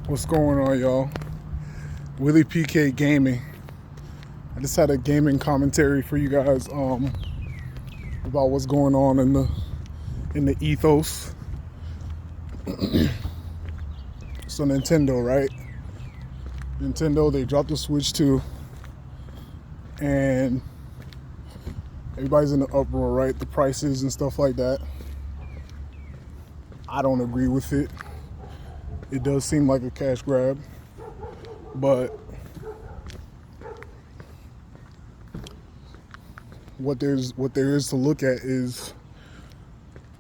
What's going on, y'all? Willie PK Gaming. I just had a gaming commentary for you guys about what's going on in the ethos. So Nintendo, right? Nintendo, they dropped the Switch 2 and everybody's in the uproar, right? The prices and stuff like that. I don't agree with it. It does seem like a cash grab, but what there is to look at is,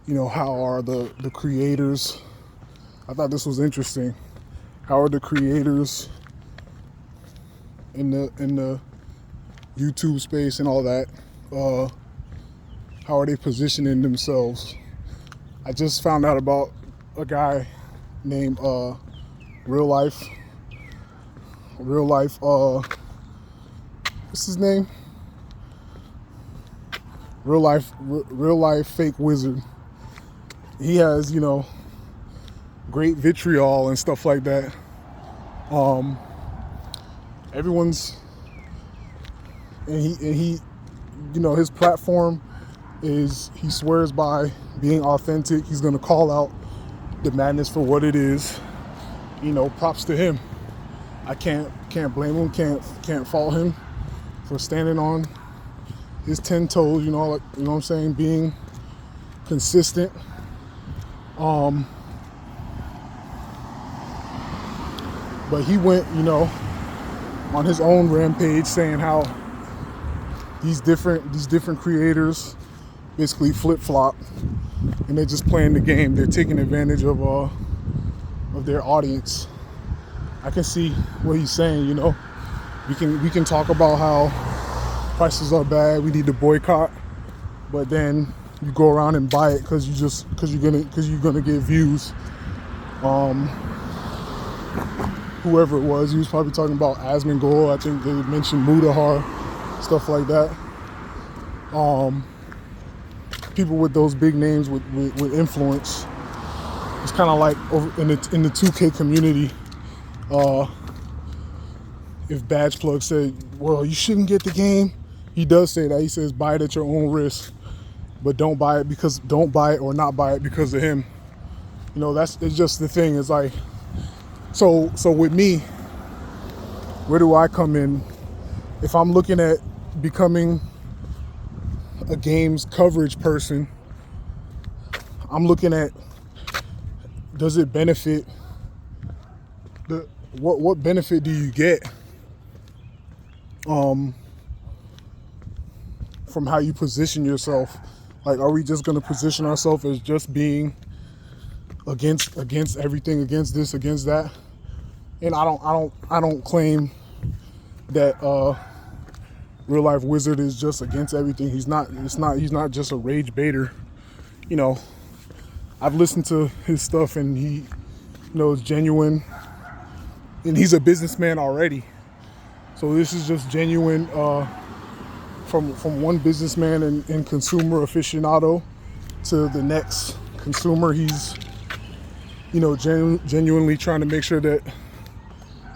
how are the creators? I thought this was interesting. How are the creators in the YouTube space and all that? How are they positioning themselves? I just found out about a guy named Real Life. What's his name? Real life fake wizard. He has, great vitriol and stuff like that. Everyone's and he his platform is, he swears by being authentic. He's gonna call out the madness for what it is. Props to him. I can't blame him, can't fault him for standing on his 10 toes, what I'm saying, being consistent. But he went, on his own rampage saying how these different creators basically flip-flop and they're just playing the game. They're taking advantage of their audience. I can see what he's saying, We can talk about how prices are bad, we need to boycott, but then you go around and buy it because you're gonna get views. Whoever it was, he was probably talking about Asmongold. I think they mentioned Mudahar, stuff like that. People with those big names with influence. It's kind of like over in the 2K community. If Badge Plug said, "Well, you shouldn't get the game," he does say that. He says, "Buy it at your own risk, but don't buy it or not buy it because of him." It's just the thing. It's like, so with me, where do I come in? If I'm looking at becoming a games coverage person, I'm looking at, does it benefit what benefit do you get from how you position yourself? Like, are we just going to position ourselves as just being against everything, against this, against that? And I don't claim that Real Life Wizard is just against everything. He's not just a rage baiter. I've listened to his stuff and he is genuine, and he's a businessman already. So this is just genuine from one businessman and consumer aficionado to the next consumer. He's genuinely trying to make sure that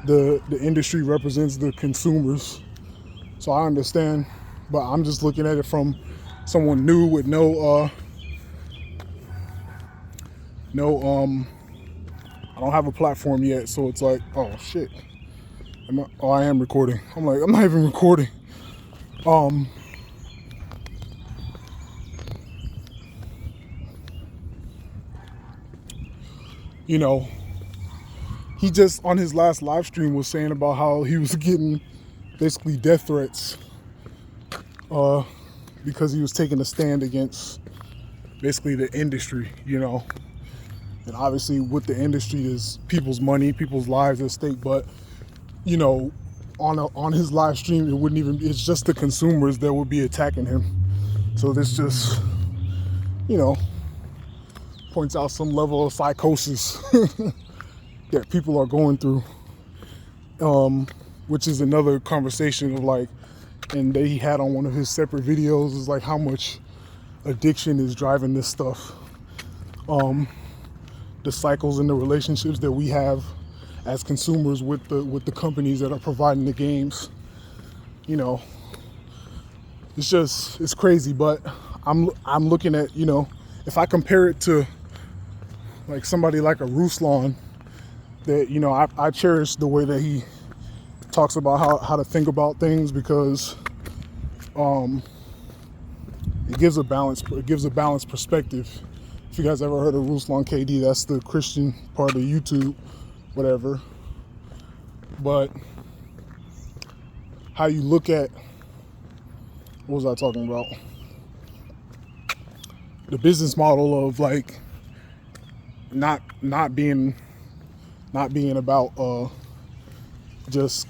the industry represents the consumers. So I understand, but I'm just looking at it from someone new with no I don't have a platform yet, so it's like, oh shit. I am recording. I'm like, I'm not even recording. He just on his last live stream was saying about how he was getting basically death threats because he was taking a stand against basically the industry, And obviously with the industry is people's money, people's lives at stake, but on his live stream, it's just the consumers that would be attacking him. So this just, points out some level of psychosis that people are going through, which is another conversation of like, and that he had on one of his separate videos, is like how much addiction is driving this stuff. The cycles and the relationships that we have as consumers with the companies that are providing the games. You know, it's crazy. But I'm looking at, you know, if I compare it to like somebody like a Ruslan, that, you know, I cherish the way that he talks about how to think about things, because it gives a balanced perspective. If you guys ever heard of Ruslan KD, that's the Christian part of YouTube, whatever. But how you look at, what was I talking about? The business model of like not being about just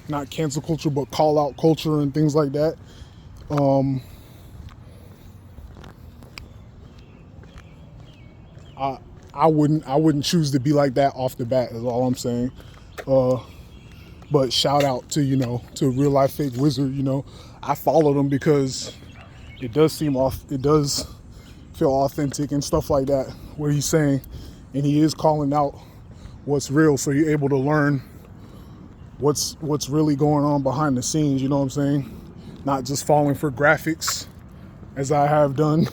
not cancel culture, but call out culture and things like that. I wouldn't choose to be like that off the bat, is all I'm saying. But shout out to, you know, to Real Life Fake Wizard. You know, I followed him because it does feel authentic and stuff like that, what he's saying, and he is calling out what's real, so you're able to learn what's really going on behind the scenes. You know what I'm saying? Not just falling for graphics, as I have done,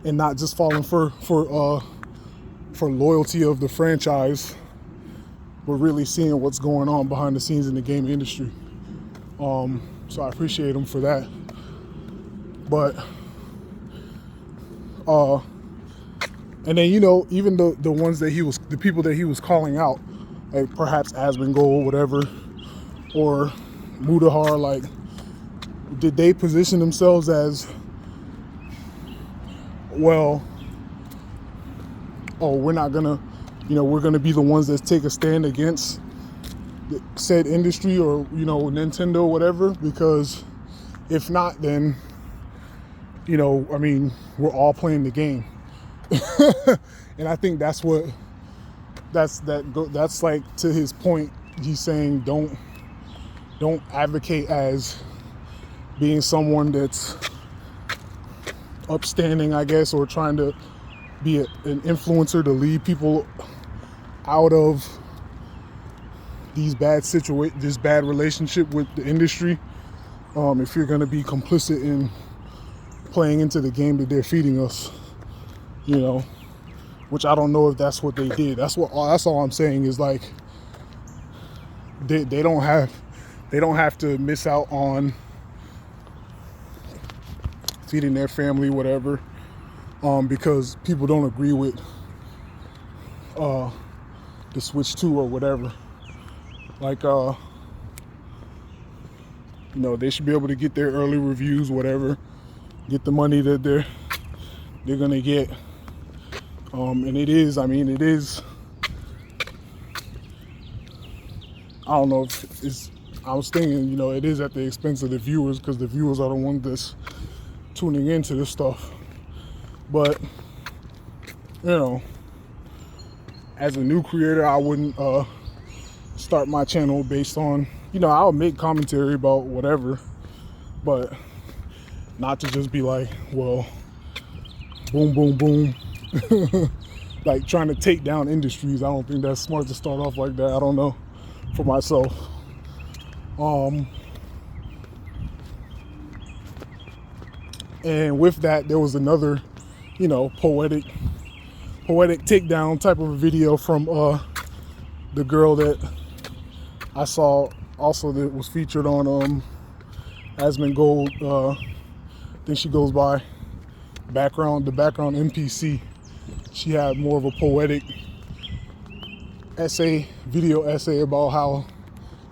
and not just falling for loyalty of the franchise, but really seeing what's going on behind the scenes in the game industry. So I appreciate him for that. But and then, you know, even the ones that the people that he was calling out, like perhaps Asmongold, whatever, or Mudahar, like, did they position themselves as, well, oh, we're not gonna, you know, we're gonna be the ones that take a stand against said industry, or, you know, Nintendo or whatever? Because if not, then, you know, I mean, we're all playing the game. And I think that's like, to his point, he's saying don't advocate as being someone that's upstanding, I guess, or trying to be an influencer to lead people out of this bad relationship with the industry. If you're going to be complicit in playing into the game that they're feeding us, you know, which I don't know if that's what they did. That's all I'm saying is, like, they don't have to miss out on feeding their family, whatever, because people don't agree with the Switch 2 or whatever. Like, you know, they should be able to get their early reviews, whatever, get the money that they're gonna get. And it is, I don't know if it's, I was thinking, you know, it is at the expense of the viewers, because the viewers are the ones that's tuning into this stuff. But, you know, as a new creator, I wouldn't start my channel based on, you know, I'll make commentary about whatever, but not to just be like, well, boom, boom, boom, like trying to take down industries. I don't think that's smart to start off like that. I don't know, for myself. And with that, there was another, you know, poetic takedown type of a video from the girl that I saw also that was featured on Asmongold. I think she goes by the background NPC. She had more of a poetic video essay about how,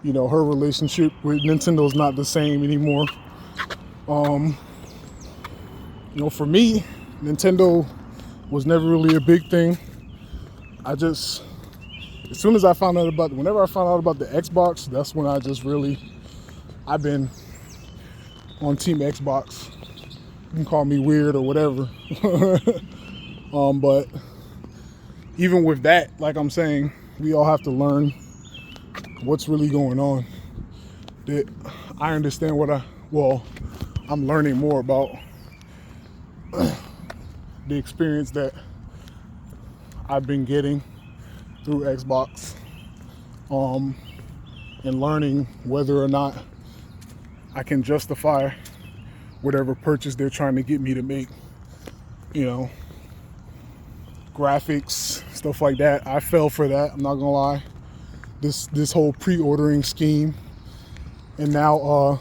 you know, her relationship with Nintendo is not the same anymore. You know, for me, Nintendo was never really a big thing. Whenever I found out about the Xbox, that's when I've been on Team Xbox. You can call me weird or whatever. But even with that, like I'm saying, we all have to learn what's really going on. That I understand I'm learning more about the experience that I've been getting through Xbox. and learning whether or not I can justify whatever purchase they're trying to get me to make. You know, graphics, stuff like that. I fell for that, I'm not gonna lie. This whole pre-ordering scheme. And now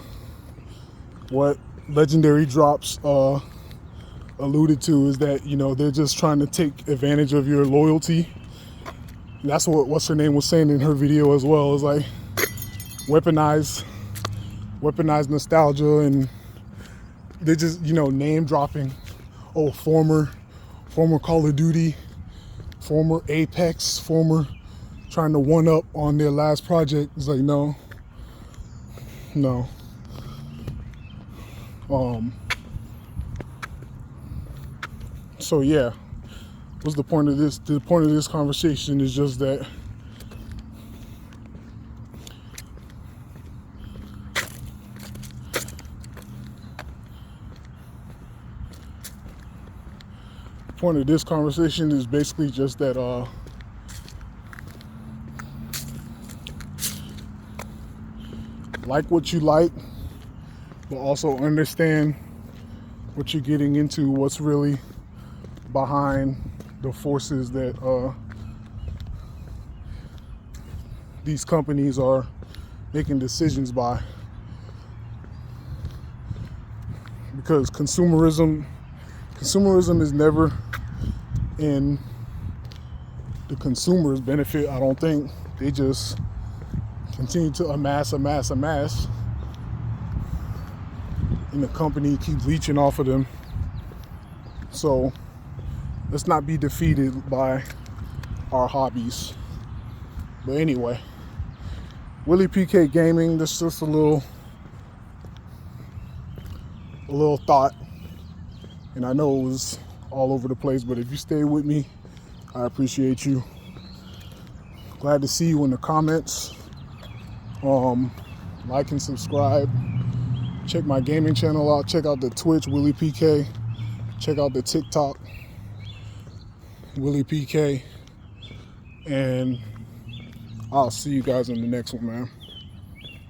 what Legendary Drops alluded to is that, you know, they're just trying to take advantage of your loyalty. And that's what what's her name was saying in her video as well. It's like weaponize nostalgia, and they're just, you know, name dropping. Oh, former Call of Duty, former Apex, former, trying to one up on their last project. It's like, no. So yeah, what's the point of this? The point of this conversation is just that basically just that like what you like, but also understand what you're getting into, what's really behind the forces that these companies are making decisions by. Because consumerism is never in the consumer's benefit, I don't think. They just continue to amass, and the company keeps leeching off of them. So let's not be defeated by our hobbies. But anyway, Willie PK Gaming, this is just a little thought. And I know it was all over the place, but if you stay with me, I appreciate you. Glad to see you in the comments. Like and subscribe. Check my gaming channel out. Check out the Twitch, Willie PK. Check out the TikTok, Willie PK. And I'll see you guys in the next one, man.